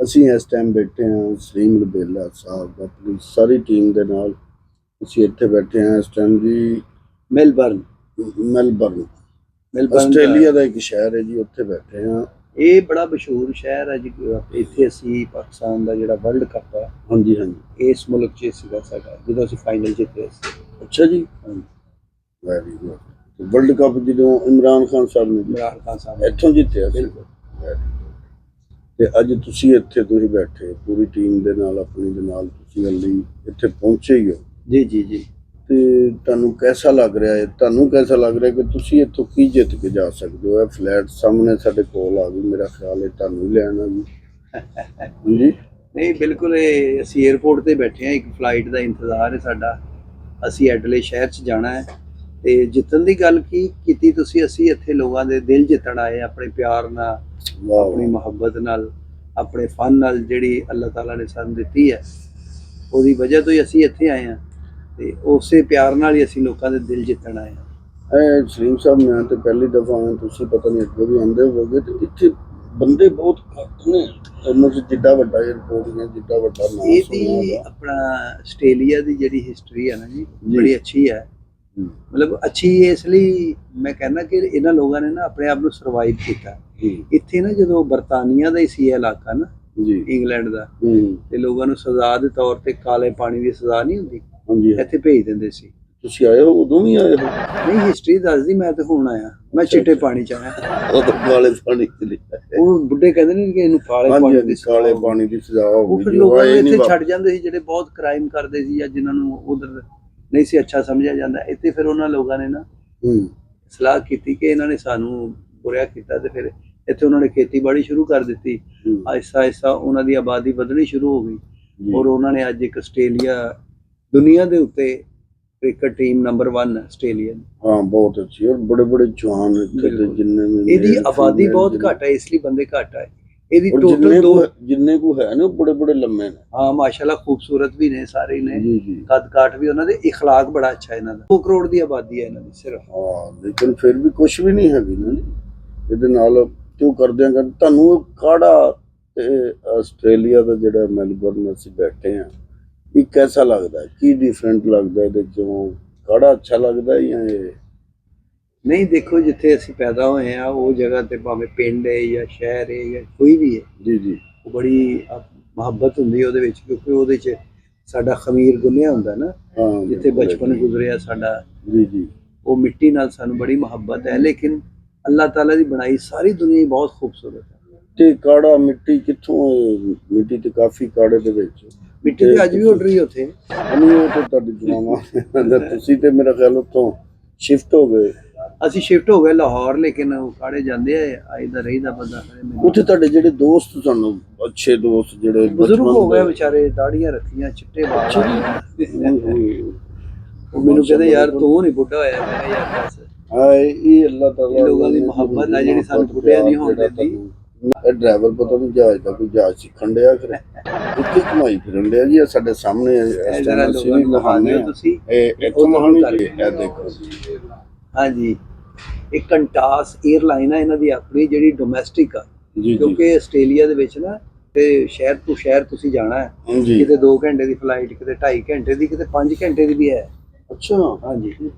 ਅਸੀਂ ਇਸ ਟਾਈਮ ਬੈਠੇ ਹਾਂ ਸਲੀਮ ਲਬੇਲਾ ਸਾਹਿਬ ਆਪਣੀ ਸਾਰੀ ਟੀਮ ਦੇ ਨਾਲ। ਅਸੀਂ ਇੱਥੇ ਬੈਠੇ ਹਾਂ ਇਸ ਟਾਈਮ ਜੀ ਮੈਲਬਰਨ ਮੈਲਬਰਨ ਆਸਟ੍ਰੇਲੀਆ ਦਾ ਇੱਕ ਸ਼ਹਿਰ ਹੈ ਜੀ, ਉੱਥੇ ਬੈਠੇ ਹਾਂ। ਇਹ ਬੜਾ ਮਸ਼ਹੂਰ ਸ਼ਹਿਰ ਹੈ ਜੀ। ਇੱਥੇ ਅਸੀਂ ਪਾਕਿਸਤਾਨ ਦਾ ਜਿਹੜਾ ਵਰਲਡ ਕੱਪ ਹੈ ਹਾਂਜੀ ਹਾਂਜੀ ਇਸ ਮੁਲਕ 'ਚ ਸੀਗਾ ਸਾਡਾ, ਜਦੋਂ ਅਸੀਂ ਫਾਈਨਲ ਜਿੱਤੇ ਸੀ। ਅੱਛਾ ਜੀ, ਵੈਰੀ ਗੁੱਡ। ਵਰਲਡ ਕੱਪ ਜਦੋਂ ਇਮਰਾਨ ਖਾਨ ਸਾਹਿਬ ਨੇ ਇਮਰਾਨ ਖਾਨ ਸਾਹਿਬ ਇੱਥੋਂ ਜਿੱਤਿਆ ਸੀ। ਬਿਲਕੁਲ। ਤੇ ਅੱਜ ਤੁਸੀਂ ਬੈਠੇ ਪੂਰੀ ਟੀਮ ਦੇ ਨਾਲ, ਆਪਣੀ ਦੇ ਨਾਲ ਤੁਸੀਂ ਹਾਲੇ ਇੱਥੇ ਪਹੁੰਚੇ ਹੀ ਹੋ ਜੀ ਜੀ ਜੀ। ਤੇ ਤੁਹਾਨੂੰ ਕੈਸਾ ਲੱਗ ਰਿਹਾ ਹੈ? ਤੁਹਾਨੂੰ ਕੈਸਾ ਲੱਗ ਰਿਹਾ ਕਿ ਤੁਸੀਂ ਇੱਥੋਂ ਕੀ ਜਿੱਤ ਕੇ ਜਾ ਸਕਦੇ ਹੋ? ਇਹ ਫਲੈਟ ਸਾਹਮਣੇ ਸਾਡੇ ਕੋਲ ਆ ਗਈ, ਮੇਰਾ ਖਿਆਲ ਹੈ ਤੁਹਾਨੂੰ ਹੀ ਲੈਣਾ ਜੀ। ਹਾਂਜੀ ਨਹੀਂ ਬਿਲਕੁਲ, ਇਹ ਅਸੀਂ ਏਅਰਪੋਰਟ ਤੇ ਬੈਠੇ ਹਾਂ, ਇੱਕ ਫਲਾਈਟ ਦਾ ਇੰਤਜ਼ਾਰ ਹੈ ਸਾਡਾ। ਅਸੀਂ ਐਡਲੇ ਸ਼ਹਿਰ 'ਚ ਜਾਣਾ ਹੈ। ਤੇ ਜਿੱਤਣ ਦੀ ਗੱਲ ਕੀ ਕੀਤੀ ਤੁਸੀਂ, ਅਸੀਂ ਇੱਥੇ ਲੋਕਾਂ ਦੇ ਦਿਲ ਜਿੱਤਣ ਆਏ, ਆਪਣੇ ਪਿਆਰ ਨਾਲ, ਆਪਣੀ ਮੁਹੱਬਤ ਨਾਲ, ਆਪਣੇ ਫਨ ਨਾਲ, ਜਿਹੜੀ ਅੱਲਾਹ ਤਾਲਾ ਨੇ ਸਾਨੂੰ ਦਿੱਤੀ ਹੈ ਉਹਦੀ ਵਜ੍ਹਾ ਤੋਂ ਹੀ ਅਸੀਂ ਇੱਥੇ ਆਏ ਹਾਂ। ਤੇ ਉਸੇ ਪਿਆਰ ਨਾਲ ਹੀ ਅਸੀਂ ਲੋਕਾਂ ਦੇ ਦਿਲ ਜਿੱਤਣ ਆਏ ਹਾਂ। ਇਹ ਸਲੀਮ ਸਾਹਿਬ, ਮੈਂ ਤੇ ਪਹਿਲੀ ਦਫਾ ਆਇਆ, ਤੁਸੀਂ ਪਤਾ ਨਹੀਂ ਅੱਗੇ ਵੀ ਆਉਂਦੇ ਹੋਵੋਗੇ, ਤੇ ਇੱਥੇ ਬੰਦੇ ਬਹੁਤ ਘੱਟ ਨੇ। ਜਿੱਡਾ ਵੱਡਾ ਏਅਰਪੋਰਟ ਹੈ, ਜਿੱਡਾ ਵੱਡਾ ਨਾਮ ਇਹਦੀ ਆਪਣਾ ਆਸਟ੍ਰੇਲੀਆ ਦੀ ਜਿਹੜੀ ਹਿਸਟਰੀ ਹੈ ਨਾ ਜੀ, ਬੜੀ ਅੱਛੀ ਹੈ। ਮਤਲਬ ਅੱਛੀ ਇਸ ਲਈ ਮੈਂ ਕਹਿੰਦਾ ਕਿ ਇਹਨਾਂ ਲੋਕਾਂ ਨੇ ਨਾ ਆਪਣੇ ਆਪ ਨੂੰ ਸਰਵਾਈਵ ਕੀਤਾ। ਇੱਥੇ ਨਾ ਜਦੋਂ ਬਰਤਾਨੀਆ ਦਾ ਹੀ ਸੀ ਇਲਾਕਾ ਨਾ ਜੀ, ਇੰਗਲੈਂਡ ਦਾ, ਤੇ ਲੋਕਾਂ ਨੂੰ ਸਜ਼ਾ ਦੇ ਤੌਰ ਤੇ ਕਾਲੇ ਪਾਣੀ ਦੀ ਸਜ਼ਾ ਨਹੀਂ ਹੁੰਦੀ, ਇੱਥੇ ਭੇਜ ਦਿੰਦੇ ਸੀ। ਤੁਸੀਂ ਆਏ ਹੋ? ਉਦੋਂ ਵੀ ਆਏ ਹੋ? ਨਹੀਂ, ਹਿਸਟਰੀ ਦੱਸਦੀ, ਮੈਂ ਤੇ ਹੁਣ ਆਇਆ, ਮੈਂ ਚਿੱਟੇ ਪਾਣੀ 'ਚ ਆਇਆ। ਉਹ ਤਾਂ ਕਾਲੇ ਪਾਣੀ 'ਚ ਲਿਖਿਆ, ਉਹ ਬੁੱਢੇ ਕਹਿੰਦੇ ਨੇ ਕਿ ਇਹਨੂੰ ਕਾਲੇ ਪਾਣੀ ਦੀ ਸਜ਼ਾ ਹੋ ਗਈ। ਫਿਰ ਲੋਕਾਂ ਨੂੰ ਇੱਥੇ ਛੱਡ ਜਾਂਦੇ ਸੀ ਜਿਹੜੇ ਬਹੁਤ ਕ੍ਰਾਈਮ ਕਰਦੇ ਸੀ ਜਾਂ ਜਿਨ੍ਹਾਂ ਨੂੰ ਉਧਰ ਨਹੀਂ ਸੀ ਅੱਛਾ ਸਮਝਿਆ ਜਾਂਦਾ। ਇੱਥੇ ਫਿਰ ਉਹਨਾਂ ਲੋਕਾਂ ਨੇ ਨਾ ਸਲਾਹ ਕੀਤੀ ਕਿ ਇਹਨਾਂ ਨੇ ਸਾਨੂੰ ਬੁਰਿਆ ਕੀਤਾ, ਤੇ ਫਿਰ ਇੱਥੇ ਉਹਨਾਂ ਨੇ ਖੇਤੀਬਾੜੀ ਸ਼ੁਰੂ ਕਰ ਦਿੱਤੀ। ਆਹਿਸਤਾ ਆਹਿਸਤਾ ਉਹਨਾਂ ਦੀ ਆਬਾਦੀ ਵਧਣੀ ਸ਼ੁਰੂ ਹੋ ਗਈ, ਔਰ ਉਹਨਾਂ ਨੇ ਅੱਜ ਇੱਕ ਆਸਟ੍ਰੇਲੀਆ ਦੁਨੀਆ ਦੇ ਉੱਤੇ ਕ੍ਰਿਕਟ ਟੀਮ ਨੰਬਰ 1 ਆਸਟ੍ਰੇਲੀਆ। ਹਾਂ, ਬਹੁਤ ਅੱਛੀ, ਔਰ ਬੜੇ ਬੜੇ ਜਵਾਨ ਇੱਥੇ ਦੇ ਜਿੰਨੇ ਵੀ। ਇਹਦੀ ਆਬਾਦੀ ਬਹੁਤ ਘੱਟ ਹੈ, ਇਸ ਲਈ ਬੰਦੇ ਘੱਟ ਹੈ। ਇਹਦੀ ਟੋਟਲ ਜਿੰਨੇ ਕੋ ਹੈ ਨਾ, ਬੜੇ ਬੜੇ ਲੰਮੇ ਨੇ। ਹਾਂ, ਮਾਸ਼ਾਅੱਲਾ, ਖੂਬਸੂਰਤ ਵੀ ਨੇ ਸਾਰੇ ਨੇ, ਕੱਦ ਕਾਠ ਵੀ ਉਹਨਾਂ ਦੇ, ਇਖਲਾਕ ਬੜਾ ਅੱਛਾ ਇਹਨਾਂ ਦਾ। 2 ਕਰੋੜ ਦੀ ਆਬਾਦੀ ਹੈ ਇਹਨਾਂ ਦੀ ਸਿਰਫ। ਹਾਂ, ਲੇਕਿਨ ਫਿਰ ਵੀ ਕੁਝ ਵੀ ਨਹੀਂ ਹੈਗੀ ਨਾ ਇਹਦੇ ਨਾਲ। ਕਿਉਂ ਕਰਦੇ ਆ ਤੁਹਾਨੂੰ ਕਾੜਾ? ਤੇ ਆਸਟ੍ਰੇਲੀਆ ਦਾ ਜਿਹੜਾ ਮੈਲਬਰਨ ਅਸੀਂ ਬੈਠੇ ਹਾਂ, ਇਹ ਕੈਸਾ ਲੱਗਦਾ? ਕੀ ਡਿਫਰੈਂਟ ਲੱਗਦਾ ਇਹਦੇ ਚੋਂ? ਕਾੜਾ ਅੱਛਾ ਲੱਗਦਾ ਜਾਂ ਇਹ? ਨਹੀਂ, ਦੇਖੋ, ਜਿੱਥੇ ਅਸੀਂ ਪੈਦਾ ਹੋਏ ਆ ਉਹ ਜਗ੍ਹਾ ਤੇ ਭਾਵੇਂ ਪਿੰਡ ਹੈ ਜਾਂ ਸ਼ਹਿਰ ਹੈ ਜਾਂ ਕੋਈ ਵੀ ਹੈ ਜੀ ਜੀ, ਉਹ ਬੜੀ ਮੁਹੱਬਤ ਹੁੰਦੀ ਉਹਦੇ ਵਿੱਚ, ਕਿਉਂਕਿ ਉਹਦੇ 'ਚ ਸਾਡਾ ਖਮੀਰ ਗੁੰਨਿਆ ਹੁੰਦਾ ਨਾ, ਜਿੱਥੇ ਬਚਪਨ ਗੁਜ਼ਰਿਆ ਸਾਡਾ। ਜੀ ਜੀ, ਉਹ ਮਿੱਟੀ ਨਾਲ ਸਾਨੂੰ ਬੜੀ ਮੁਹੱਬਤ ਹੈ। ਲੇਕਿਨ ਅੱਲਾਹ ਤਾਲਾ ਦੀ ਬਣਾਈ ਸਾਰੀ ਦੁਨੀਆ ਬਹੁਤ ਖੂਬਸੂਰਤ ਹੈ। ਤੇ ਕਾੜਾ ਮਿੱਟੀ ਕਿੱਥੋਂ? ਮਿੱਟੀ ਤੇ ਕਾਫੀ ਕਾੜੇ ਦੇ ਵਿੱਚ ਮਿੱਟੀ ਤੇ ਅੱਜ ਵੀ ਉੱਡ ਰਹੀ ਉੱਥੇ। ਉਹ ਤੇ ਤੁਹਾਡੀ ਜਮਾਨਾ, ਤੁਸੀਂ ਤੇ ਮੇਰਾ ਖਿਆਲ ਉੱਥੋਂ ਸ਼ਿਫਟ ਹੋ ਗਏ। ਅਸੀਂ ਸ਼ਿਫਟ ਹੋ ਗਏ ਲਾਹੌਰ, ਲੇਕਿਨ ਉਹ ਕਾੜੇ ਜਾਂਦੇ ਆ, ਆਈਦਾ ਰਹੀਦਾ ਬੰਦਾ। ਉੱਥੇ ਤੁਹਾਡੇ ਜਿਹੜੇ ਦੋਸਤ, ਤੁਹਾਨੂੰ ਅੱਛੇ ਦੋਸਤ ਜਿਹੜੇ ਬਜ਼ੁਰਗ ਹੋ ਗਏ ਵਿਚਾਰੇ, ਦਾੜੀਆਂ ਰੱਖੀਆਂ, ਚਿੱਟੇ ਵਾਲ, ਉਹ ਮੈਨੂੰ ਕਹਿੰਦੇ ਯਾਰ ਤੂੰ ਨਹੀਂ ਬੁੱਢਾ ਹੋਇਆ। ਮੈਂ ਕਿਹਾ ਯਾਰ ਬਸ, ਇਹ ਅੱਲਾਹ ਤਾਲਾ ਲੋਕਾਂ ਦੀ ਮੁਹੱਬਤ ਹੈ ਜਿਹੜੀ ਸਾਨੂੰ ਬੁੱਢਿਆਂ ਨਹੀਂ ਹੋਣ ਦਿੰਦੀ। ਇਹ ਡਰਾਈਵਰ ਪਤਾ ਨਹੀਂ ਜਹਾਜ਼ ਦਾ ਕੋਈ ਜਹਾਜ਼ ਸਿੱਖਣ ਡਿਆ, ਫਿਰ ਇੱਥੇ ਘੁਮਾਈ ਫਿਰਨ ਡਿਆ ਜੀ। ਸਾਡੇ ਸਾਹਮਣੇ ਅਸੀਂ ਵੀ ਮਹਾਨੇ ਤੁਸੀਂ ਇੱਥੋਂ ਮਹਾਨੀ ਇਹ ਦੇਖੋ। ਹਾਂਜੀ, ਇਹ ਕੰਟਾਸ 에ਅਰਲਾਈਨ ਆ ਇਹਨਾਂ ਦੀ ਆਪਣੀ, ਜਿਹੜੀ ਡੋਮੈਸਟਿਕ ਆ, ਕਿਉਂਕਿ ਆਸਟ੍ਰੇਲੀਆ ਦੇ ਵਿੱਚ ਨਾ ਤੇ ਸ਼ਹਿਰ ਤੋਂ ਸ਼ਹਿਰ ਤੁਸੀਂ ਜਾਣਾ ਹੈ, ਕਿਤੇ 2 ਘੰਟੇ ਦੀ ਫਲਾਈਟ, ਕਿਤੇ 2.5 ਘੰਟੇ ਦੀ, ਕਿਤੇ 5 ਘੰਟੇ ਦੀ ਵੀ ਹੈ। ਅੱਛਾ, ਹਾਂਜੀ,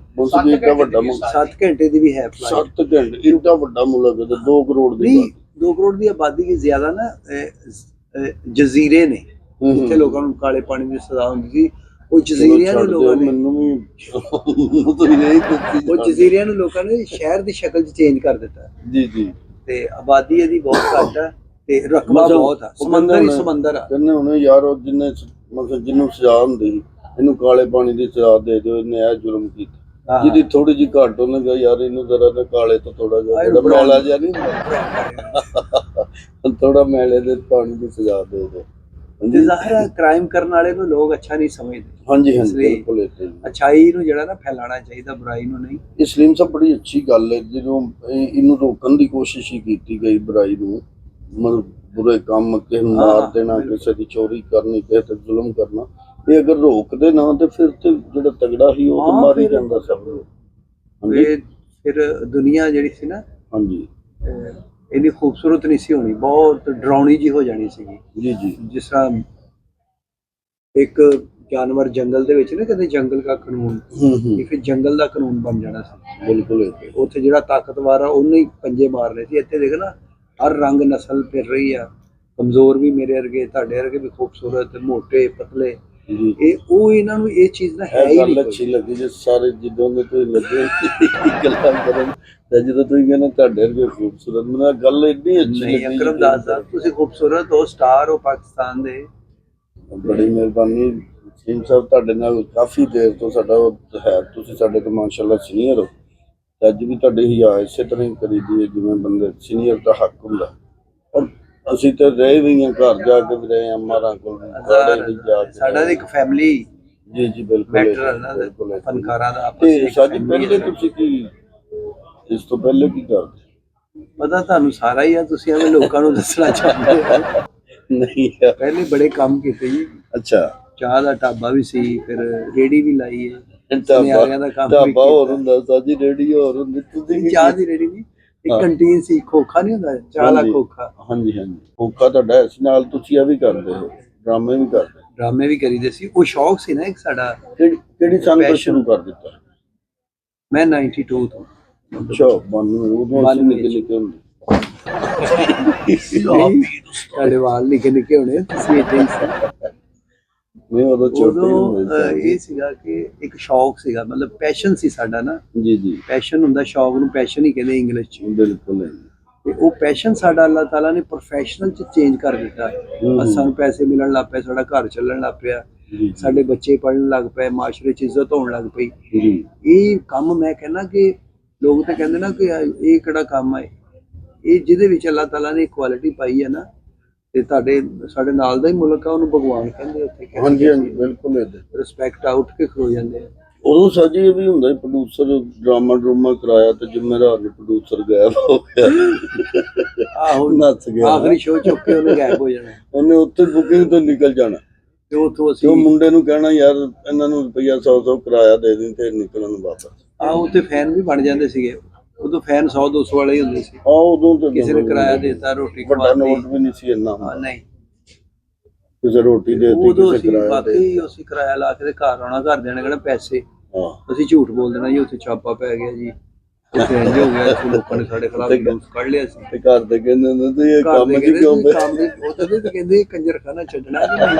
7 ਘੰਟੇ ਦੀ ਵੀ ਹੈ ਫਲਾਈਟ। 7 ਘੰਟੇ, ਇੰਨਾ ਵੱਡਾ ਮੁਲਕ ਹੈ, 2 ਕਰੋੜ ਦੀ। 2 ਕਰੋੜ ਦੀ ਆਬਾਦੀ ਕੀ ਜ਼ਿਆਦਾ ਨਾ, ਜਜ਼ੀਰੇ ਨੇ ਜਿੱਥੇ ਲੋਕਾਂ ਨੂੰ ਕਾਲੇ ਪਾਣੀ ਦੀ ਸਜ਼ਾ ਹੁੰਦੀ ਸੀ। ਉਹ ਜਜ਼ੀਰਿਆਂ ਨੂੰ ਲੋਕਾਂ ਨੇ ਉਹ ਜਜ਼ੀਰਿਆਂ ਨੂੰ ਲੋਕਾਂ ਨੇ ਸ਼ਹਿਰ ਦੀ ਸ਼ਕਲ 'ਚ ਚੇਂਜ ਕਰ ਦਿੱਤਾ। ਜੀ ਜੀ, ਤੇ ਆਬਾਦੀ ਇਹਦੀ ਬਹੁਤ ਘੱਟ ਹੈ ਤੇ ਰਕਬਾ ਬਹੁਤ ਆ, ਸਮੁੰਦਰ ਹੀ ਸਮੁੰਦਰ ਆ। ਕਹਿੰਦੇ ਹੁਣ ਯਾਰ, ਉਹ ਜਿੰਨੇ ਮਤਲਬ ਜਿਹਨੂੰ ਸਜ਼ਾ ਹੁੰਦੀ ਸੀ, ਇਹਨੂੰ ਕਾਲੇ ਪਾਣੀ ਦੀ ਸਜ਼ਾ ਦੇ ਦਿਓ, ਇਹਨੇ ਇਹ ਜ਼ੁਲਮ ਕੀਤਾ। ਜਿਹਦੀ ਥੋੜੀ ਜਿਹੀ ਘੱਟ, ਉਹਨੇ ਕਿਹਾ ਯਾਰ ਇਹਨੂੰ ਜ਼ਰਾ ਕਾਲੇ ਤੋਂ ਥੋੜਾ ਜਿਹਾ ਮੈਲਾ ਜਿਹਾ ਨਹੀਂ ਹੁੰਦਾ, ਥੋੜਾ ਮੈਲੇ ਦੇ ਪਾਣੀ ਦੀ ਸਜ਼ਾ ਦੇ ਦਿਓ। ਜ਼ਾਹਿਰ ਕ੍ਰਾਈਮ ਕਰਨ ਵਾਲੇ ਨੂੰ ਲੋਕ ਅੱਛਾ ਨਹੀਂ ਸਮਝਦੇ। ਹਾਂਜੀ ਹਾਂਜੀ, ਬਿਲਕੁਲ। ਅੱਛਾਈ ਨੂੰ ਜਿਹੜਾ ਨਾ ਫੈਲਾਣਾ ਚਾਹੀਦਾ, ਬੁਰਾਈ ਨੂੰ ਨਹੀਂ। ਇਸਲੀਮ ਸਭ ਬੜੀ ਅੱਛੀ ਗੱਲ ਹੈ, ਜਦੋਂ ਇਹਨੂੰ ਰੋਕਣ ਦੀ ਕੋਸ਼ਿਸ਼ ਹੀ ਕੀਤੀ ਗਈ, ਬੁਰਾਈ ਨੂੰ, ਮਤਲਬ ਬੁਰੇ ਕੰਮ, ਕਿਸੇ ਨੂੰ ਮਾਰ ਦੇਣਾ, ਕਿਸੇ ਦੀ ਚੋਰੀ ਕਰਨੀ, ਕਿਸੇ ਤੇ ਜ਼ੁਲਮ ਕਰਨਾ, ਇਹ ਅਗਰ ਰੋਕਦੇ ਨਾ ਤੇ ਫਿਰ ਤੇ ਜਿਹੜਾ ਤਗੜਾ ਸੀ ਉਹ ਤਾਂ ਮਾਰ ਹੀ ਜਾਂਦਾ ਸਭ ਨੂੰ। ਫਿਰ ਦੁਨੀਆ ਜਿਹੜੀ ਸੀ ਨਾ, ਹਾਂਜੀ, ਇੰਨੀ ਖੂਬਸੂਰਤ ਨਹੀਂ ਸੀ ਹੋਣੀ, ਬਹੁਤ ਡਰਾਉਣੀ ਜੀ ਹੋ ਜਾਣੀ ਸੀਗੀ। ਜੀ ਜੀ। ਜਿਸ ਤਰ੍ਹਾਂ ਇੱਕ ਜਾਨਵਰ ਜੰਗਲ ਦੇ ਵਿੱਚ ਨਾ, ਕਹਿੰਦੇ ਜੰਗਲ ਦਾ ਕਾਨੂੰਨ, ਹੂੰ। ਇਹ ਫਿਰ ਜੰਗਲ ਦਾ ਕਾਨੂੰਨ ਬਣ ਜਾਣਾ ਸੀ। ਬਿਲਕੁਲ ਏਦਾਂ। ਉੱਥੇ ਜਿਹੜਾ ਤਾਕਤਵਰ ਆ ਉਹਨੇ ਹੀ ਪੰਜੇ ਮਾਰਨੇ ਸੀ। ਇੱਥੇ ਦੇਖ ਨਾ, ਹਰ ਰੰਗ ਨਸਲ ਫਿਰ ਰਹੀ ਆ, ਕਮਜ਼ੋਰ ਵੀ ਮੇਰੇ ਵਰਗੇ, ਤੁਹਾਡੇ ਵਰਗੇ ਵੀ ਖੂਬਸੂਰਤ, ਮੋਟੇ ਪਤਲੇ। ਜੀ ਉਹ ਇਹਨਾਂ ਨੂੰ ਇਹ ਚੀਜ਼ ਨਾ ਹੈ ਇਹ ਹੀ ਗੱਲ ਨਹੀਂ ਅੱਛੀ ਲੱਗੀ ਜੇ ਸਾਰੇ ਜਿੱਦੋਂ ਦੇ ਤੁਸੀਂ ਲੱਗੇ ਗੱਲਾਂ ਕਰਨ, ਤੇ ਜਦੋਂ ਤੁਸੀਂ ਕਹਿੰਦੇ ਤੁਹਾਡੇ ਵਰਗੇ ਖੂਬਸੂਰਤ, ਮੈਨੂੰ ਇਹ ਗੱਲ ਇੰਨੀ ਅੱਛੀ ਨਹੀਂ। ਲੱਗੀ। ਅਕਰਮ ਦਾਸ ਸਾਹਿਬ, ਤੁਸੀਂ ਖੂਬਸੂਰਤ ਹੋ, ਸਟਾਰ ਹੋ ਪਾਕਿਸਤਾਨ ਦੇ। ਬੜੀ ਮਿਹਰਬਾਨੀ ਸਿੰਘ ਸਾਹਿਬ, ਤੁਹਾਡੇ ਨਾਲ ਕਾਫੀ ਦੇਰ ਤੋਂ ਸਾਡਾ ਉਹ ਹੈ, ਤੁਸੀਂ ਸਾਡੇ ਤੋਂ ਮਾਸ਼ਾਅੱਲਾ ਸੀਨੀਅਰ ਹੋ, ਤੇ ਅੱਜ ਵੀ ਤੁਹਾਡੀ ਹਿਆ ਇਸੇ ਤਰ੍ਹਾਂ ਹੀ ਕਰੀਦੀ ਹੈ ਜਿਵੇਂ ਬੰਦੇ ਸੀਨੀਅਰ ਦਾ ਹੱਕ ਹੁੰਦਾ। ਔਰ ਅਸੀਂ ਤੇ ਰਹੇ ਵੀ ਹਾਂ, ਘਰ ਜਾ ਕੇ ਵੀ ਰਹੇ ਹਾਂ, ਮਾਰਾਂ ਕੋਲ ਵੀ ਵੀ ਜਾ ਕੇ। ਸਾਡਾ ਤਾਂ ਇੱਕ ਫੈਮਿਲੀ ਜੀ ਜੀ ਬਿਲਕੁਲ ਮੈਟਰ ਹੈ ਨਾ, ਬਿਲਕੁਲ। ਫਨਕਾਰਾਂ ਦਾ ਆਪਸ ਤੇ ਵਿੱਚ ਸਾਡੀ family ਪਹਿਲੇ ਹੈ। ਤੁਸੀਂ ਕੀ, ਇਸ ਤੋਂ ਪਹਿਲੇ ਕੀ ਕਰਦੇ? ਪਤਾ ਤੁਹਾਨੂੰ ਸਾਰਾ ਹੀ ਆ, ਤੁਸੀਂ ਐਵੇਂ ਲੋਕਾਂ ਨੂੰ ਦੱਸਣਾ ਚਾਹੁੰਦੇ ਹੋ। ਨਹੀਂ ਯਾਰ। ਪਹਿਲੇ ਬੜੇ ਕੰਮ ਕੀਤੇ ਜੀ। ਅੱਛਾ। ਚਾਹ ਦਾ ਢਾਬਾ ਵੀ ਸੀ, ਫਿਰ ਰੇੜੀ ਵੀ ਲਾਈ ਹੈ, ਸੁਨਿਆਰਿਆਂ ਦਾ ਕੰਮ ਵੀ ਢਾਬਾ ਹੋਰ ਕੀਤਾ। ਹੁੰਦਾ ਸਾਜੀ, ਰੇਡੀ ਹੋਰ ਹੁੰਦੀ, ਤੁਸੀਂ ਕੀ ਚਾਹ ਦੀ ਰੇੜੀ ਨਹੀਂ, ਇੱਕ ਹਾਂ। ਕੰਟੀਨ ਸੀ, ਖੋਖਾ ਨਹੀਂ ਹੁੰਦਾ ਚਾਹ ਦਾ ਹਾਂਜੀ। ਖੋਖਾ। ਹਾਂਜੀ ਹਾਂਜੀ। ਹੋਕਾ ਤੁਹਾਡਾ ਇਸ ਨਾਲ ਤੁਸੀਂ ਇਹ ਵੀ ਕਰਦੇ ਹੋ, ਡਰਾਮੇ ਵੀ ਕਰਦੇ ਹੋ। ਡਰਾਮੇ ਵੀ ਕਰੀਦੇ ਸੀ। ਉਹ ਸ਼ੌਕ ਸੀ ਨਾ ਇੱਕ ਸਾਡਾ। ਕਿਹੜੀ ਸੰਨ ਤੋਂ Passion। ਸ਼ੁਰੂ ਕਰ ਦਿੱਤਾ? ਮੈਂ 92 ਤੋਂ। ਅੱਛਾ, ਬਾਨੂ ਉਦੋਂ ਅਸੀਂ ਨਿੱਕੇ ਨਿੱਕੇ ਹੁੰਦੇ। ਸਾਡੇ ਵਾਲ ਨਿੱਕੇ ਨਿੱਕੇ ਹੋਣੇ, ਤੁਸੀਂ ਏਦਾਂ ਹੀ ਸੀ। ਨਹੀਂ ਉਦੋਂ ਛੋਟੇ ਉਦੋਂ ਹੁੰਦੇ ਸੀ। ਇਹ ਸੀਗਾ ਕਿ ਇੱਕ ਸ਼ੌਕ ਸੀਗਾ, ਮਤਲਬ ਪੈਸ਼ਨ ਸੀ ਸਾਡਾ ਨਾ। ਜੀ ਜੀ ਪੈਸ਼ਨ ਹੁੰਦਾ, ਸ਼ੌਕ ਨੂੰ ਪੈਸ਼ਨ ਹੀ ਕਹਿੰਦੇ ਇੰਗਲਿਸ਼ 'ਚ। ਬਿਲਕੁਲ ਹੈ। ਤੇ ਉਹ ਪੈਸ਼ਨ ਸਾਡਾ ਅੱਲਾਹ ਤਾਲਾ ਨੇ ਪ੍ਰੋਫੈਸ਼ਨਲ 'ਚ ਚੇਂਜ ਕਰ ਦਿੱਤਾ। ਹੂੰ। ਸਾਨੂੰ ਪੈਸੇ ਮਿਲਣ ਲੱਗ ਪਏ, ਸਾਡਾ ਘਰ ਚੱਲਣ ਲੱਗ ਪਿਆ, ਜੀ ਸਾਡੇ ਬੱਚੇ ਪੜ੍ਹਨ ਲੱਗ ਪਏ, ਮਾਸ਼ਰੇ 'ਚ ਇੱਜ਼ਤ ਹੋਣ ਲੱਗ ਪਈ। ਜੀ ਇਹ ਕੰਮ ਮੈਂ ਕਹਿੰਦਾ ਕਿ ਲੋਕ ਤਾਂ ਕਹਿੰਦੇ ਨਾ ਕਿ ਇਹ ਕਿਹੜਾ ਕੰਮ ਹੈ, ਇਹ ਜਿਹਦੇ ਵਿੱਚ ਅੱਲਾਹ ਤਾਲਾ ਨੇ ਇਕੁਆਲਿਟੀ ਪਾਈ ਹੈ ਨਾ, ਤੇ ਸਾਡੇ ਨਾਲ ਦਾ ਹੀ ਮੁਲਕ ਆ, ਉਹਨੂੰ ਭਗਵਾਨ ਕਹਿੰਦੇ ਉੱਥੇ। ਹਾਂਜੀ ਹਾਂਜੀ ਬਿਲਕੁਲ ਏਦਾਂ। ਰਿਸਪੈਕਟ ਆਊਟ ਕੇ ਖਲੋ ਜਾਂਦੇ ਆ। ਉਦੋਂ ਸਾਜੀ ਇਹ ਵੀ ਹੁੰਦਾ, ਪ੍ਰੋਡਿਊਸਰ ਡਰਾਮਾ ਕਰਾਇਆ ਤੇ ਜ਼ਿੰਮੇਵਾਰ ਨੂੰ ਪ੍ਰੋਡਿਊਸਰ ਗਾਇਬ ਹੋ ਗਿਆ। ਆਹੋ, ਨੱਸ ਗਿਆ। ਆਖਰੀ ਸ਼ੋਅ ਚੁੱਕ ਕੇ ਉਹਨੇ ਗਾਇਬ ਹੋ ਜਾਣਾ, ਉਹਨੇ ਉੱਥੇ ਬੁਕਿੰਗ ਤੋਂ ਨਿਕਲ ਜਾਣਾ, ਤੇ ਉੱਥੋਂ ਤੇ ਅਸੀਂ ਉਹ ਮੁੰਡੇ ਨੂੰ ਕਹਿਣਾ ਯਾਰ ਇਹਨਾਂ ਨੂੰ ਰੁਪਈਆ 100 ਕਿਰਾਇਆ ਦੇ ਦੇ ਤੇ ਨਿਕਲਣ ਨੂੰ ਵਾਪਸ। ਉੱਥੇ ਫੈਨ ਵੀ ਬਣ ਜਾਂਦੇ ਸੀਗੇ। ਉਦੋਂ ਫੈਨ 100-200 ਵਾਲੇ ਹੀ ਹੁੰਦੇ ਸੀ। ਉਦੋਂ ਤੇ ਕਿਸੇ ਨੇ ਕਿਰਾਇਆ ਦੇਤਾ, ਰੋਟੀ ਵੱਡਾ ਖਵਾਤੀ। ਨੋਟ ਵੀ ਨਹੀਂ ਸੀ ਇੰਨਾ ਹੁੰਦਾ। ਨਹੀਂ, ਕਿਸੇ ਰੋਟੀ ਦੇ ਦਿੱਤੀ, ਉਦੋਂ ਕਿਸੇ ਅਸੀਂ ਕਿਰਾਇਆ ਦੇ ਬਾਕੀ ਅਸੀਂ ਕਿਰਾਇਆ ਲਾ ਕੇ ਤੇ ਘਰ ਆਉਣਾ, ਘਰਦਿਆਂ ਨੇ ਕਹਿਣਾ ਪੈਸੇ। ਹਾਂ। ਅਸੀਂ ਝੂਠ ਬੋਲ ਦੇਣਾ ਜੀ, ਉੱਥੇ ਛਾਪਾ ਪੈ ਗਿਆ ਜੀ, ਉੱਥੇ ਇੰਜ ਹੋ ਗਿਆ ਸੀ, ਲੋਕਾਂ ਨੇ ਸਾਡੇ ਖਿਲਾਫ ਜਲੂਸ ਕੱਢ ਲਿਆ ਸੀ। ਤੇ ਘਰ ਦੇ ਕਹਿੰਦੇ ਹੁੰਦੇ ਤੇ ਇਹ ਘਰ ਕੰਮ ਦੇ ਜੀ ਕਹਿੰਦੇ ਕਿਉਂ ਤੁਸੀਂ ਕੰਮ ਨਹੀਂ, ਉਹ ਤਾਂ ਕਹਿੰਦੇ ਕੰਜਰਖਾਨਾ ਛੱਡਣਾ ਕਿ ਨਹੀਂ।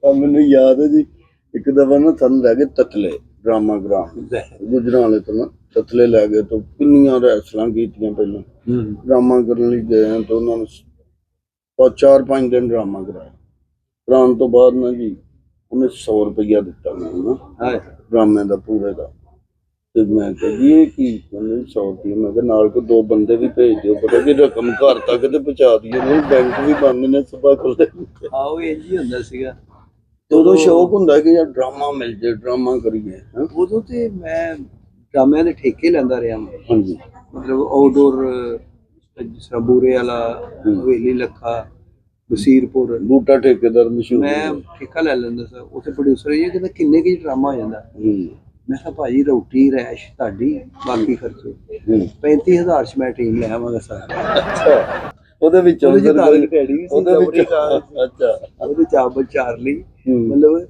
ਆ ਮੈਨੂੰ ਯਾਦ ਹੈ ਜੀ, ਇੱਕ ਦਫਾ ਨਾ ਸਾਨੂੰ ਲੈ ਗਏ ਤਤਲੇ ਡਰਾਮਾ ਗ੍ਰਾਮ, ਗੁਜਰਾਂਵਾਲੇ ਤੋਂ ਨਾ ਤਤਲੇ ਲੈ ਗਏ, ਤੋਂ ਕਿੰਨੀਆਂ ਰੈਸਲਾਂ ਕੀਤੀਆਂ ਪਹਿਲਾਂ ਡਰਾਮਾ ਕਰਨ ਲਈ ਗਏ ਆ, ਤੇ ਉਹਨਾਂ ਨੂੰ 4-5 ਦਿਨ ਡਰਾਮਾ ਕਰਾਉਣ ਤੋਂ ਬਾਅਦ ਨਾ ਜੀ ਉਹਨੇ 100 ਰੁਪਈਆ ਦਿੱਤਾ ਮੈਨੂੰ ਨਾ ਡਰਾਮੇ ਦਾ ਪੂਰੇ ਦਾ। ਤੇ ਮੈਂ ਕਿਹਾ ਜੀ ਇਹ ਕੀ? ਕਹਿੰਦੇ 100 ਰੁਪਈਆ। ਮੈਂ ਕਿਹਾ ਨਾਲ ਕੋ 2 ਬੰਦੇ ਵੀ ਭੇਜ ਦਿਓ, ਪਤਾ ਕਿ ਰਕਮ ਘਰ ਤੱਕ ਤੇ ਪਹੁੰਚਾ ਦਈਏ, ਉਹਨਾਂ ਨੂੰ ਬੈਂਕ ਵੀ ਬੰਦ ਨੇ ਸੁਬਾ ਖੁੱਲ੍ਹੇ। ਆਹੋ ਇੰਝ ਹੀ ਹੁੰਦਾ ਸੀਗਾ। ਤੇ ਉਦੋਂ ਸ਼ੌਕ ਹੁੰਦਾ ਕਿ ਯਾਰ ਡਰਾਮਾ ਮਿਲ ਜੇ, ਡਰਾਮਾ ਕਰੀਏ। ਉਦੋਂ ਤੇ ਮੈਂ ਡਰਾਮਿਆਂ ਦੇ ਠੇਕੇ ਲੈਂਦਾ ਰਿਹਾ ਮੈਂ, ਹਾਂਜੀ। ਮਤਲਬ ਆਊਟਡੋਰ, ਜਿਸ ਤਰ੍ਹਾਂ ਬੂਰੇ ਵਾਲਾ, ਹਵੇਲੀ ਲੱਖਾ, ਬਸੀਰਪੁਰ, ਬੂਟਾ ਠੇਕੇਦਾਰ ਮਸ਼ਹੂਰ ਮੈਂ ਠੇਕਾ ਲੈ ਲੈਂਦਾ ਸੀ। ਉੱਥੇ ਪ੍ਰੋਡਿਊਸਰ ਇਹ ਕਹਿੰਦਾ ਕਿੰਨੇ ਕੀ ਡਰਾਮਾ ਹੋ ਜਾਂਦਾ। ਮੈਂ ਕਿਹਾ ਭਾਜੀ ਰੋਟੀ ਰੈਸ਼ ਤੁਹਾਡੀ, ਬਾਕੀ ਖਰਚੇ। 35,000 ਚ ਮੈਂ ਟੀਮ ਲੈ ਆਵਾਂਗਾ ਸਾਰਾ। ਅੱਛਾ, ਉਹਦੇ ਵਿੱਚ ਉਹਦੇ ਚ ਦਾਲ ਢੇੜੀ ਵੀ ਸੀ, ਉਹਦੇ ਵਿੱਚ ਅੱਛਾ, ਉਹਦੇ ਚਾਵਲ ਚਾਰਲੀ, ਮਤਲਬ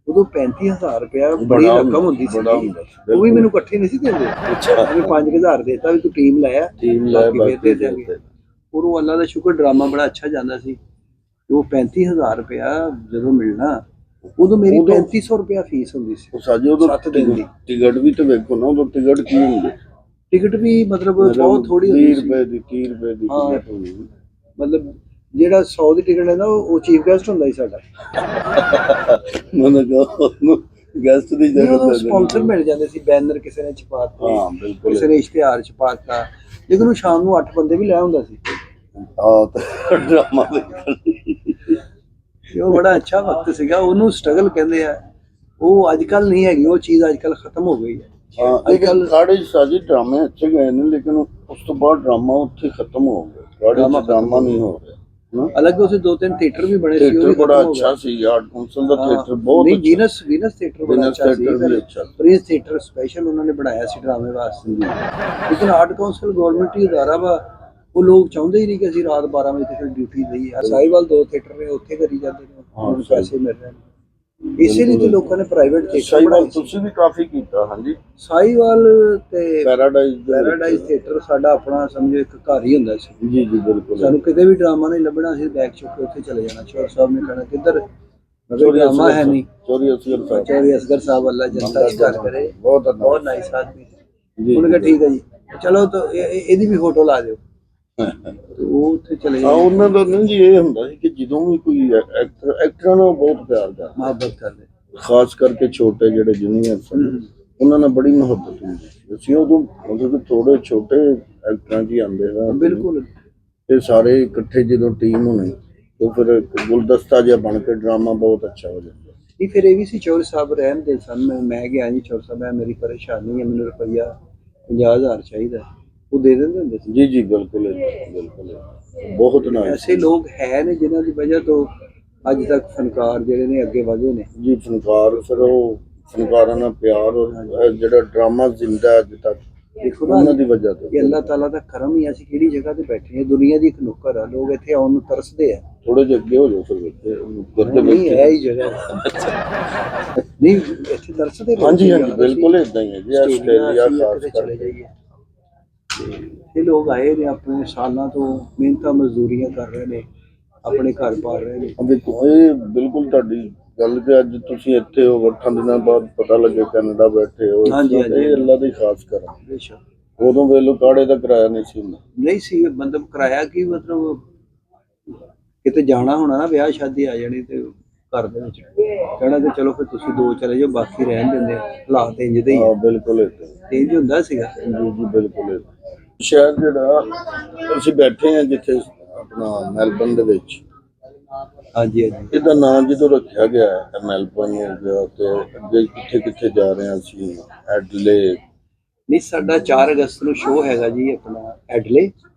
ਉਦੋਂ 35,000 ਰੁਪਇਆ ਬੜੀ ਰਕਮ ਹੁੰਦੀ ਸੀ। ਉਹ ਵੀ ਮੈਨੂੰ ਇਕੱਠੇ ਨਹੀਂ ਸੀ ਦਿੰਦੇ। ਅੱਛਾ, 5,000 ਦੇਤਾ ਵੀ ਤੂੰ ਟੀਮ ਲਾਇਆ, ਟੀਮ ਲੈ ਬਾਕੀ ਦੇ ਦਿਆਂਗੇ। ਉਹ ਅੱਲਾ ਦਾ ਸ਼ੁਕਰ ਡਰਾਮਾ ਬੜਾ ਅੱਛਾ ਜਾਂਦਾ ਸੀ। ਉਹ 35,000 ਰੁਪਇਆ ਜਦੋਂ ਮਿਲਣਾ, ਉਦੋਂ ਮੇਰੀ 3500 ਰੁਪਇਆ ਫੀਸ ਹੁੰਦੀ ਸੀ। ਸਾਜੀ ਉਦੋਂ 7 ਦਿਨ ਦੀ ਟਿਕਟ ਵੀ ਤੇ ਵੇਖੋ ਨਾ, ਉਦੋਂ ਟਿਕਟ ਕੀ ਹੁੰਦੀ? ਟਿਕਟ ਵੀ ਮਤਲਬ ਬਹੁਤ ਥੋੜੀ ਹੁੰਦੀ 20 ਸੀ। ਰੁਪਏ ਦੀ, 30 ਰੁਪਏ ਦੀ ਟਿਕਟ ਹੁੰਦੀ। ਮਤਲਬ ਜਿਹੜਾ 100 ਦੀ ਟਿਕਟ ਲੈਂਦਾ ਉਹ ਚੀਫ ਗੈਸਟ ਹੁੰਦਾ ਸੀ ਸਾਡਾ। ਮਤਲਬ ਗੈਸਟ ਦੀ ਜਗ੍ਹਾ ਸਪਾਂਸਰ ਮਿਲ ਜਾਂਦੇ ਸੀ, ਬੈਨਰ ਕਿਸੇ ਨੇ ਛਪਾ ਦਿੱਤੇ, ਹਾਂ ਬਿਲਕੁਲ, ਕਿਸੇ ਨੇ ਇਸ਼ਤਿਹਾਰ ਛਪਾ ਦਿੱਤਾ। ਲੇਕਿਨ ਉਹ ਸ਼ਾਮ ਨੂੰ 8 ਬੰਦੇ ਵੀ ਲੈ ਹੁੰਦਾ ਸੀ। ਡਰਾਮਾ ਉਹ ਬੜਾ ਅੱਛਾ ਵਕਤ ਸੀਗਾ, ਉਹਨੂੰ ਸਟਰਗਲ ਕਹਿੰਦੇ ਆ। ਉਹ ਅੱਜ ਕੱਲ ਨਹੀਂ ਹੈਗੀ, ਉਹ ਚੀਜ਼ ਅੱਜ ਕੱਲ ਖਤਮ ਹੋ ਗਈ ਹੈ। ਹਾਂ, ਅੱਜ ਕੱਲ ਸਾਡੇ ਸਾਜੀ ਡਰਾਮੇ ਅੱਛੇ ਗਏ ਨੇ, ਲੇਕਿਨ ਉਸ ਤੋਂ ਬਾਅਦ ਡਰਾਮਾ ਉੱਥੇ ਖਤਮ ਹੋ ਗਿਆ। ਡਰਾਮਾ ਨਹੀਂ ਹੋ ਰਿਹਾ। अलग उसे 2-3 थिएटर भी बने सी, वो थिएटर भी बड़ा खत्म हो अच्छा गए। सी, आर्ट काउंसिल ਦਾ हाँ, थिएटर बहुत नहीं, अच्छा, वीनस थिएटर बड़ा विनस अच्छा सी, थिएटर भी फिर अच्छा। प्रिंस थिएटर स्पेशल उन्होंने बनाया सी ड्रामे वास्ते। लेकिन आर्ट काउंसिल गवर्नमेंट ही अदारा वा, ਉਹ ਲੋਕ ਚਾਹੁੰਦੇ ਹੀ ਨਹੀਂ ਕਿ ਅਸੀਂ ਰਾਤ 12 ਵਜੇ ਤੱਕ ਡਿਊਟੀ ਦਈਏ। ਆ ਸਾਈਵਾਲ 2 ਥੀਏਟਰ ਨੇ, ਉੱਥੇ ਕਰੀ ਜਾਂਦੇ ਨੇ, ਉਹਨਾਂ ਨੂੰ ਪੈਸੇ ਮਿਲ ਰਹੇ ਨੇ। ਇਸੇ ਲਈ ਤੇ ਲੋਕਾਂ ਨੇ ਪ੍ਰਾਈਵੇਟ ਥੀਏਟਰ ਸਾਈਵਾਲ ਬਣਾਏ ਸੀ। ਤੁਸੀਂ ਵੀ ਕਾਫੀ ਕੀਤਾ। ਹਾਂਜੀ, ਸਾਈਵਾਲ ਤੇ ਪੈਰਾਡਾਈਜ਼ ਦੇ ਵਿੱਚ। ਪੈਰਾਡਾਈਜ਼ ਥੀਏਟਰ ਸਾਡਾ ਆਪਣਾ ਸਮਝੋ ਇੱਕ ਘਰ ਹੀ ਹੁੰਦਾ ਸੀ। ਜੀ ਜੀ ਬਿਲਕੁਲ। ਸਾਨੂੰ ਕਿਤੇ ਵੀ ਡਰਾਮਾ ਨਹੀਂ ਲੱਭਣਾ, ਅਸੀਂ ਬੈਗ ਚੁੱਕ ਕੇ ਉੱਥੇ ਚਲੇ ਜਾਣਾ। ਚੌਰ ਸਾਹਿਬ ਨੇ ਕਹਿਣਾ ਕਿੱਧਰ ਚੋਰੀ ਡਰਾਮਾ ਹੈ ਨਹੀਂ। ਚੋਰੀ ਅਸਗਰ ਸਾਹਿਬ, ਚੌਰੀ ਅਸਗਰ ਸਾਹਿਬ ਅੱਲਾ ਜਨਤਾ ਚ ਘਰ ਕਰੇ, ਬਹੁਤ ਬਹੁਤ ਨਾਈਸ ਆਦਮੀ। ਜੀ ਉਹਨੇ ਕਿਹਾ ਠੀਕ ਹੈ ਜੀ, ਚਲੋ ਤਾਂ ਇਹਦੀ ਵੀ ਫੋਟੋ ਲਾ ਦਿਓ। ਤੇ ਉਹ ਉੱਥੇ ਚਲੇ ਹਾਂ, ਗਏ, ਉਹਨਾਂ ਦਾ ਨਾ ਜੀ ਇਹ ਹੁੰਦਾ ਸੀ ਕਿ ਜਦੋਂ ਵੀ ਕੋਈ ਐਕਟਰਾਂ ਨਾਲ ਬਹੁਤ ਪਿਆਰ ਕਰਦਾ, ਮੁਹੱਬਤ ਕਰਦੇ। ਖਾਸ ਕਰਕੇ ਛੋਟੇ ਜਿਹੜੇ ਜੂਨੀਅਰ ਸਨ, ਉਹਨਾਂ ਨਾਲ ਬੜੀ ਮੁਹੱਬਤ ਹੁੰਦੀ ਸੀ। ਅਸੀਂ ਉਦੋਂ ਮਤਲਬ ਕਿ ਥੋੜੇ ਛੋਟੇ ਐਕਟਰਾਂ 'ਚ ਹੀ ਆਉਂਦੇ ਹਾਂ ਬਿਲਕੁਲ। ਤੇ ਸਾਰੇ ਇਕੱਠੇ ਜਦੋਂ ਟੀਮ ਹੋਣੀ ਤੇ ਫਿਰ ਇੱਕ ਗੁਲਦਸਤਾ ਜਿਹਾ ਬਣ ਕੇ ਡਰਾਮਾ ਬਹੁਤ ਅੱਛਾ ਹੋ ਜਾਂਦਾ। ਨਹੀਂ, ਫਿਰ ਇਹ ਵੀ ਸੀ ਚੌਰ ਸਾਹਿਬ ਰਹਿਣ ਦੇ ਸਨ। ਮੈਂ ਗਿਆ ਜੀ ਚੌਰ ਸਾਹਿਬ, ਮੇਰੀ ਪਰੇਸ਼ਾਨੀ ਹੈ, ਮੈਨੂੰ ਰੁਪਈਆ 50,000 ਚਾਹੀਦਾ, ਉਹ ਦੇ ਦਿੰਦੇ ਹੁੰਦੇ ਸੀ। ਜੀ ਜੀ ਬਿਲਕੁਲ ਬਿਲकुल, ਬਹੁਤ ਨਾਈਸ। ਐਸੇ ਲੋਕ ਹੈ ਨੇ ਜਿਨ੍ਹਾਂ ਦੀ ਵਜ੍ਹਾ ਤੋਂ ਅੱਜ ਤੱਕ ਫਨਕਾਰ ਜਿਹੜੇ ਨੇ ਅੱਗੇ ਵਧੇ ਨੇ ਜੀ। ਫਨਕਾਰ, ਫਿਰ ਉਹ ਫਨਕਾਰਾਂ ਨਾਲ ਪਿਆਰ ਔਰ ਜਿਹੜਾ ਡਰਾਮਾ ਜ਼ਿੰਦਾ ਅੱਜ ਤੱਕ, ਦੇਖੋ ਨਾ, ਉਹਨਾਂ ਦੀ ਵਜ੍ਹਾ ਤੋਂ। ਇਹ ਅੱਲਾਹ ਤਾਲਾ ਦਾ ਕਰਮ ਹੀ ਆ, ਅਸੀਂ ਕਿਹੜੀ ਜਗ੍ਹਾ ਤੇ ਬੈਠੇ ਹਾਂ, ਦੁਨੀਆ ਦੀ ਇੱਕ ਨੁੱਕਰ ਆ, ਲੋਕ ਇੱਥੇ ਆਉਣ ਨੂੰ ਤਰਸਦੇ ਆ। ਥੋੜੇ ਜਿਹੇ ਅੱਗੇ ਹੋ ਜਾਓ ਫਿਰ ਨਹੀਂ ਹੈ ਹੀ ਜਗ੍ਹਾ ਨਹੀਂ, ਇੱਥੇ ਤਰਸਦੇ ਲੋਕ। ਹਾਂਜੀ ਹਾਂਜੀ ਬਿਲਕੁਲ ਇਦਾਂ ਹੀ ਹੈ ਜੀ। ਆਸਟ੍ਰੇਲੀਆ ਖਾਸ ਚਲੇ ਜਾਈਏ ਤੇ ਇਹ ਲੋਕ ਆਏ ਨੇ, ਆਪਣੇ ਸਾਲਾਂ ਤੋਂ ਮਿਹਨਤਾਂ ਮਜ਼ਦੂਰੀਆਂ ਕਰ ਰਹੇ ਨੇ, ਆਪਣੇ ਘਰ ਪਾਲ ਰਹੇ ਨੇ। ਦੇਖੋ, ਇਹ ਬਿਲਕੁਲ ਤੁਹਾਡੀ ਗੱਲ ਕਿ ਅੱਜ ਤੁਸੀਂ ਇੱਥੇ ਹੋ, 8 ਦਿਨਾਂ ਬਾਅਦ ਪਤਾ ਲੱਗੇ ਕੈਨੇਡਾ ਬੈਠੇ ਹੋ। ਹਾਂਜੀ, ਇਹ ਅੱਲਾ ਦੀ ਖਾਸ ਕਰਮ। ਬੇਸ਼ੱਕ। ਉਦੋਂ ਵੇਲੋ ਕਾੜੇ ਦਾ ਕਿਰਾਇਆ ਨਹੀਂ ਸੀ ਹੁੰਦਾ। ਨਹੀਂ ਸੀ, ਮਤਲਬ ਕਿਰਾਇਆ ਕੀ, ਮਤਲਬ ਕਿਤੇ ਜਾਣਾ ਹੋਣਾ ਨਾ, ਵਿਆਹ ਸ਼ਾਦੀ ਆ ਜਾਣੀ ਤੇ ਘਰ ਦੇ ਵਿੱਚ ਕਹਿਣਾ ਕਿ ਚਲੋ ਫਿਰ ਤੁਸੀਂ 2 ਚਲੇ ਜਾਓ, ਬਾਕੀ ਰਹਿਣ ਦਿੰਦੇ ਆ। ਹਾਲਾਤ ਇੰਜ ਦੇ ਹੀ ਹਾਂ ਬਿਲਕੁਲ ਏਦਾਂ ਇੰਜ ਹੁੰਦਾ ਸੀਗਾ। ਜੀ ਜੀ ਬਿਲਕੁਲ ਏਦਾਂ। ਸ਼ਹਿਰ ਜਿਹੜਾ ਅਸੀਂ ਬੈਠੇ ਹਾਂ ਜਿੱਥੇ ਆਪਣਾ ਮੈਲਬਨ ਦੇ ਵਿੱਚ, ਹਾਂਜੀ ਹਾਂਜੀ। ਇਹਦਾ ਨਾਮ ਜਦੋਂ ਰੱਖਿਆ ਗਿਆ ਹੈ ਮੈਲਬਨ ਹੋ ਗਿਆ, ਤੇ ਅੱਗੇ ਕਿੱਥੇ ਕਿੱਥੇ ਜਾ ਰਹੇ ਹਾਂ ਅਸੀਂ, ਐਡਲੇ। ਨਹੀਂ, ਸਾਡਾ 4 ਅਗਸਤ ਨੂੰ ਸ਼ੋਅ ਹੈਗਾ ਜੀ ਆਪਣਾ ਐਡਲੇ।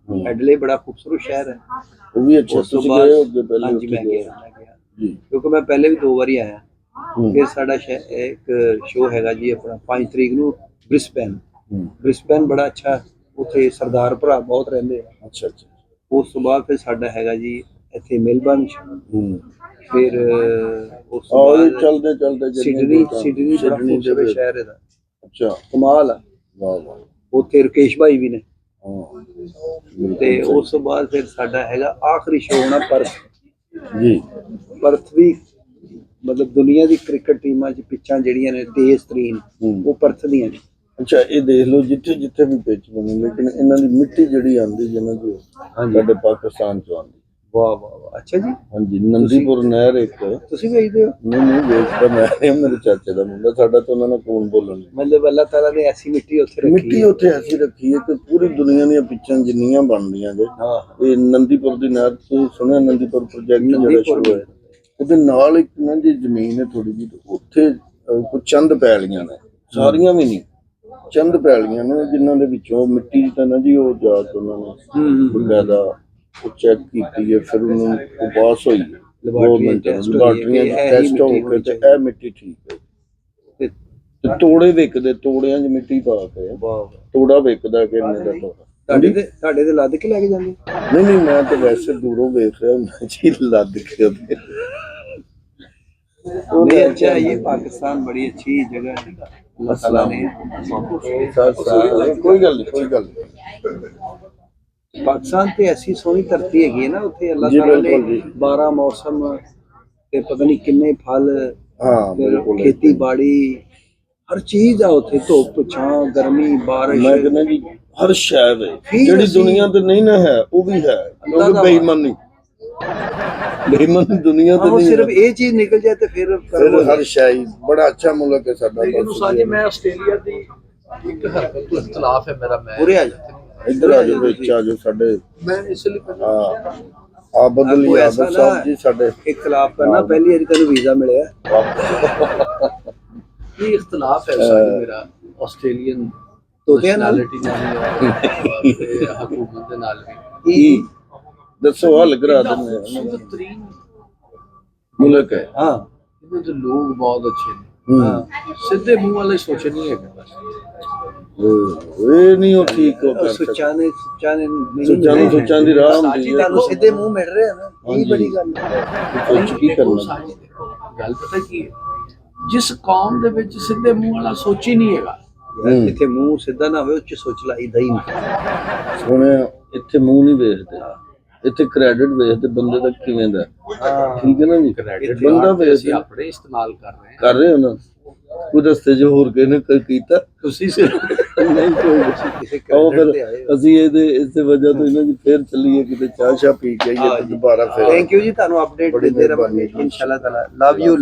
ਐਡਲੇ ਬੜਾ ਖੂਬਸੂਰਤ ਸ਼ਹਿਰ ਹੈ। ਉਹ ਵੀ ਅੱਛਾ। ਉਸ ਤੋਂ ਤੁਸੀਂ ਬਾਅਦ ਗਏ ਹੋ ਅੱਗੇ ਪਹਿਲੇ? ਹਾਂਜੀ, ਉੱਥੇ ਮੈਂ ਗਏ? ਗਿਆ ਜੀ। ਕਿਉਂਕਿ ਮੈਂ ਪਹਿਲੇ ਵੀ 2 ਵਾਰੀ ਆਇਆ। ਫਿਰ ਸਾਡਾ ਇੱਕ ਸ਼ੋਅ ਹੈਗਾ ਜੀ ਆਪਣਾ 5 ਤਰੀਕ ਨੂੰ ਬ੍ਰਿਸਬੇਨ। ਬ੍ਰਿਸਬੇਨ ਬੜਾ ਅੱਛਾ, ਉੱਥੇ ਸਰਦਾਰ ਭਰਾ ਬਹੁਤ ਰਹਿੰਦੇ ਆ। ਅੱਛਾ ਅੱਛਾ। ਉਸ ਤੋਂ ਬਾਅਦ ਫਿਰ ਸਾਡਾ ਹੈਗਾ ਜੀ ਇੱਥੇ ਮੇਲਬਰਨ 'ਚ। ਫਿਰ ਉਸ ਤੋਂ ਬਾਅਦ ਚਲਦੇ ਸਿਡਨੀ ਬੜਾ ਖੂਬਸੂਰਤ ਸ਼ਹਿਰ ਇਹਦਾ। ਅੱਛਾ, ਕਮਾਲ ਆ। ਵਾਹ ਵਾਹ। ਉੱਥੇ ਰਕੇਸ਼ ਭਾਈ ਵੀ ਨੇ। ਹਾਂ ਤੇ ਉਸ ਤੋਂ ਬਾਅਦ ਫਿਰ ਸਾਡਾ ਹੈਗਾ ਆਖਰੀ ਸ਼ੋਅ ਹੋਣਾ ਪਰਥ। ਜੀ। ਪਰਥ ਵੀ ਮਤਲਬ ਦੁਨੀਆ ਦੀ ਕ੍ਰਿਕਟ ਟੀਮਾਂ 'ਚ ਪਿੱਚਾਂ ਜਿਹੜੀਆਂ ਨੇ ਤੇਜ਼ ਤਰੀਨ, ਉਹ ਪਰਥ ਦੀਆਂ ਨੇ। ਅੱਛਾ, ਇਹ ਦੇਖ ਲਓ ਜਿੱਥੇ ਜਿੱਥੇ ਵੀ ਪਿੱਚ ਬਣੇ, ਲੇਕਿਨ ਇਹਨਾਂ ਦੀ ਮਿੱਟੀ ਜਿਹੜੀ ਆਉਂਦੀ ਜਿਹਨਾਂ ਦੀ ਸਾਡੇ ਪਾਕਿਸਤਾਨ ਚੋਂ ਆਉਂਦੀ। ਵਾਹ ਵਾਹ ਵਾਹ। ਅੱਛਾ ਜੀ। ਹਾਂਜੀ, ਨੰਦੀਪੁਰ ਨਹਿਰ ਇੱਕ। ਤੁਸੀਂ ਵੇਚਦੇ ਹੋ? ਨਹੀਂ ਵੇਚਦਾ ਮੈਂ, ਮੇਰੇ ਚਾਚੇ ਦਾ ਮੁੰਡਾ, ਸਾਡਾ ਤਾਂ ਉਹਨਾਂ ਨਾਲ ਕੌਣ ਬੋਲਣ। ਮਤਲਬ ਅੱਲਾਹ ਤਾਲਾ ਨੇ ਐਸੀ ਮਿੱਟੀ ਉੱਥੇ ਰੱਖੀ ਮਿੱਟੀ ਉੱਥੇ ਐਸੀ ਰੱਖੀ ਹੈ ਕਿ ਪੂਰੀ ਦੁਨੀਆ ਦੀਆਂ ਪਿੱਚਾਂ ਜਿੰਨੀਆਂ ਬਣਦੀਆਂ ਜੇ, ਇਹ ਨੰਦੀਪੁਰ ਦੀ ਨਹਿਰ। ਤੁਸੀਂ ਸੁਣਿਆ ਨੰਦੀਪੁਰ ਪ੍ਰੋਜੈਕਟ ਜਿਹੜਾ ਸ਼ੁਰੂ ਹੋਇਆ, ਉਹਦੇ ਨਾਲ ਇੱਕ ਨਾ ਜੀ ਜ਼ਮੀਨ ਹੈ ਥੋੜੀ ਜਿਹੀ, ਉੱਥੇ ਕੋਈ ਚੰਦ ਪੈਲੀਆਂ ਨੇ, ਸਾਰੀਆਂ ਵੀ ਨਹੀਂ, ਚੰਦ ਪੈਲੀਆਂ ਨੇ, ਜਿਨ੍ਹਾਂ ਦੇ ਵਿੱਚੋਂ ਮਿੱਟੀ ਤਾਂ ਨਾ ਜੀ ਉਹ ਜਾ ਕੇ ਉਹਨਾਂ ਨੇ ਬਕਾਇਦਾ ਉਹ ਚੈੱਕ ਕੀਤੀ ਹੈ, ਫਿਰ ਉਹਨੂੰ ਪਾਸ ਹੋਈ ਗਵਰਨਮੈਂਟ ਲੈਬਾਰਟਰੀਆਂ ਟੈਸਟ ਹੋ ਕੇ, ਤੇ ਇਹ ਮਿੱਟੀ ਠੀਕ ਹੈ। ਤੇ ਤੋੜੇ ਵਿਕਦੇ, ਤੋੜਿਆਂ 'ਚ ਮਿੱਟੀ ਪਾ ਕੇ ਤੋੜਾ ਵਿਕਦਾ ਕਿ ਇੰਨੇ ਦਾ ਤੋੜਾ। ਤੁਹਾਡੇ ਤੇ ਲੱਦ ਕੇ ਲੈ ਕੇ ਜਾਂਦੇ? ਨਹੀਂ, ਮੈਂ ਤਾਂ ਵੈਸੇ ਦੂਰੋਂ ਵੇਖ ਰਿਹਾ ਹੁੰਦਾ ਜੀ, ਲੱਦ ਕੇ ਉਹਦੇ। नहीं, अच्छा है, ये पाकिस्तान बड़ी अच्छी जगह है। अल्लाह ताला ने कोई गल नहीं। पाकिस्तान ते ऐसी सोहनी धरती हैगी है ना, उत्थे अल्लाह ताला ने 12 मौसम ते पता नहीं किन्ने फल, खेती बाड़ी, हर चीज आ उत्थे। धुप छां, गर्मी, बारिश, मैं कहना जी हर शय है जिहड़ी दुनिया ते नहीं ना है, वो भी है, क्योंकि बेईमानी दुनिया तो नहीं, सिर्फ ये चीज निकल जाए तो फिर हर शाही बड़ा अच्छा मुल्क है साडा। मैं ऑस्ट्रेलिया दी एक हरकत तो इख्तलाफ है मेरा। मैं पूरे आ जाओ, इधर आ जाओ, विच आ जाओ साडे। मैं इसलिए हां आबदुल यादव साहब जी साडे इख्तलाफ करना। पहली बार तेन वीजा मिले ये इख्तलाफ है साडी मेरा ऑस्ट्रेलियन तो नैशनैलिटी नाल हुकूमत दे नाल भी। ਦੱਸੋ ਹੱਲ ਕਰਾ ਦਿੰਦੇ ਆ बेहतरीन ਮੁਲਕ ਹੈ ਹਾਂ इधर तो लोग बहुत अच्छे हैं ਹੂੰ। सीधे मुंह वाले सोचे नहीं है बस ਇਹ ਨਹੀਂ ਉਹ ਠੀਕ ਉਹ ਕਰ ਸਕਦਾ ਸੁੱਚਾ ਨੇ ਸੁੱਚਾਂ ਨੂੰ ਸੁੱਚਾਂ ਦੀ ਰਾਹ ਹੁੰਦੀ ਸਾਜੀ ਹੈ ਤੁਹਾਨੂੰ ਸਿੱਧੇ ਮੂੰਹ ਮਿਲ ਰਿਹਾ ਨਾ ਹਾਂਜੀ। ਇਹ ਬੜੀ ਗੱਲ ਹੈ ਸੋਚ ਕੀ देखो, ਕਰਨਾ साजी देखो, गल पता की है जिस कौम दे विच सीधे मुंह वाला सोच ही नहीं हैगा ਯਾਰ ਜਿੱਥੇ ਮੂੰਹ ਸਿੱਧਾ ਨਾ ਹੋਵੇ ਉੱਚ ਸੋਚ ਲਾਈਦਾ ਹੀ ਨਹੀਂ ਸੋਹਣਿਆ ਇੱਥੇ ਮੂੰਹ ਨਹੀਂ ਵੇਖਦੇ ਇੱਥੇ ਕ੍ਰੈਡਿਟ ਵੇਖਦੇ ਬੰਦੇ ਦਾ ਕਿਵੇਂ ਦਾ ਠੀਕ ਹੈ ਨਾ ਜੀ क्रेडिट ਬੰਦਾ ਅਸੀਂ ਵੇਖਦੇ ਆਪਣੇ ਇਸਤੇਮਾਲ ਕਰ ਰਹੇ ਹਾਂ ਕਰ ਰਹੇ ਹੋ ਨਾ ਕੋਈ ਰਸਤੇ 'ਚ ਹੋਰ ਕਿਸੇ ਨੇ ਕੀਤਾ ਤੁਸੀਂ ਸਿਰ ਨਹੀਂ ਕੋਈ ਨਹੀਂ। ਕਿਸੇ ਉਹ credit ਤੇ ਫਿਰ ਆਏ ਹੋ। ਅਸੀਂ ਇਹਦੇ ਇਸੇ ਵਜ੍ਹਾ ਤੋਂ ਇਹਨਾਂ ਦੀ ਫੇਰ ਚੱਲੀਏ ਕਿਤੇ ਚਾਹ ਸ਼ਾਹ ਪੀ ਕੇ ਆਈਏ ਤੇ ਦੁਬਾਰਾ ਫੇਰ ਥੈਂਕ ਯੂ ਜੀ ਤੁਹਾਨੂੰ ਅਪਡੇਟ ਬੜੀ ਦਿੰਦੇ ਰਵਾਂਗੇ ਮਿਹਰਬਾਨੀ। ਇਨਸ਼ਾਅੱਲਾ ਤਾਲਾ ਲਵ ਯੂ